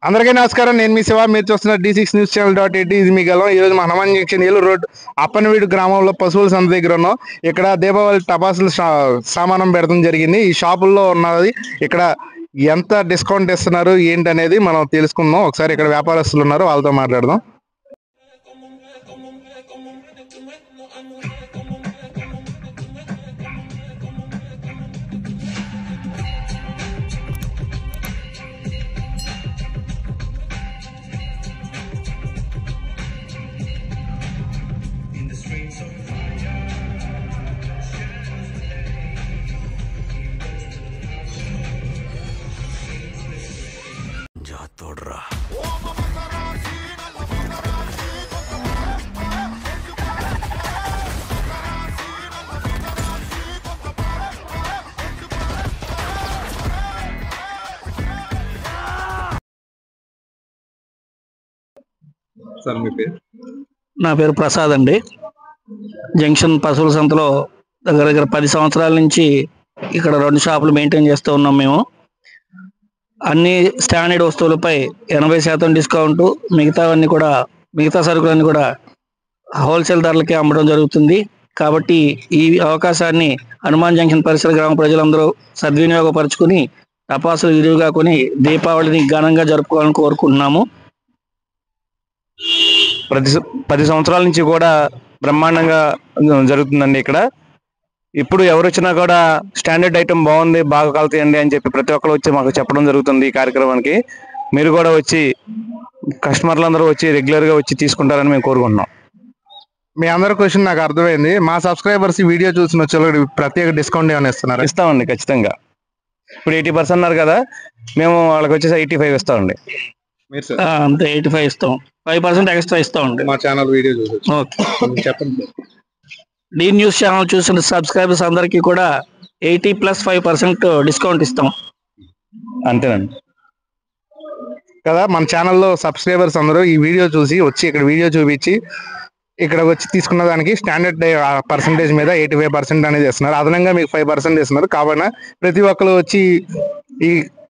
అందరికీ నమస్కారం. నేను మీ శివ. మీరు చూస్తున్న D6 న్యూస్ ఛానల్ .8. ఇది మీ గలం. ఈ రోజు మన హనుమాన్ జంక్షన్ ఏలూరు రోడ్ అప్పనవీడు గ్రామంలో పశువుల సంత దగ్గర ఉన్నాం. ఇక్కడ దీపావళి టపాసులు సామానం పెడతాం జరిగింది. ఈ షాపుల్లో ఉన్నది ఇక్కడ ఎంత డిస్కౌంట్ ఇస్తున్నారు ఏంటి అనేది మనం తెలుసుకుందాం. ఒకసారి ఇక్కడ వ్యాపారస్తులు ఉన్నారు, వాళ్ళతో మాట్లాడదాం. తోడ్రా సార్ మీ పేరు? నా పేరు ప్రసాద్ అండి. జంక్షన్ పశువుల సంతలో దగ్గర దగ్గర 10 సంవత్సరాల నుంచి ఇక్కడ 2 షాపులు మెయింటైన్ చేస్తూ ఉన్నాం మేము. అన్ని స్టాండర్డ్ వస్తువులపై 80% డిస్కౌంట్, మిగతా సరుకులన్నీ కూడా హోల్సేల్ ధరలకే అమ్మడం జరుగుతుంది. కాబట్టి ఈ అవకాశాన్ని హనుమాన్ జంక్షన్ పరిసర గ్రామ ప్రజలందరూ సద్వినియోగపరుచుకుని టపాసులు విరివిగా కొని దీపావళిని ఘనంగా జరుపుకోవాలని కోరుకుంటున్నాము. 10 సంవత్సరాల నుంచి కూడా బ్రహ్మాండంగా జరుగుతుందండి. ఇక్కడ ఇప్పుడు ఎవరు వచ్చినా కూడా స్టాండర్డ్ ఐటమ్ బాగుంది, బాగా కలుతాయండి అని చెప్పి ప్రతి ఒక్కరు వచ్చి మాకు చెప్పడం జరుగుతుంది. ఈ కార్యక్రమానికి మీరు కూడా వచ్చి కస్టమర్లందరూ వచ్చి రెగ్యులర్గా వచ్చి తీసుకుంటారని మేము కోరుకుంటున్నాం. మీ అందరి క్వశ్చన్ నాకు అర్థమైంది. మా సబ్స్క్రైబర్స్ ఈ వీడియో చూసిన వచ్చే ప్రత్యేక డిస్కౌంట్ ఏమైనా ఇస్తున్నారు? ఇస్తామండి ఖచ్చితంగా. ఇప్పుడు 80% అన్నారు కదా, మేము వాళ్ళకి వచ్చేసి 85 ఇస్తామండి. అంతే 85 ఇస్తాం, 5% ఎక్స్ట్రా ఇస్తామండి. మా ఛానల్ వీడియో చూసి ఓకే చెప్పండి. డి న్యూస్ ఛానల్ చూసిన సబ్స్క్రైబర్స్ అందరికీ కూడా 80+5% డిస్కౌంట్ ఇస్తాం. అంతేనండి కదా. మన ఛానల్లో సబ్స్క్రైబర్స్ అందరూ ఈ వీడియో చూసి వచ్చి ఇక్కడ వీడియో చూపించి ఇక్కడ వచ్చి తీసుకున్న దానికి స్టాండర్డ్ పర్సంటేజ్ మీద 85% అనేది ఇస్తున్నారు. అదనంగా మీకు 5% ఇస్తున్నారు. కాబట్టి ప్రతి ఒక్కరు వచ్చి ఈ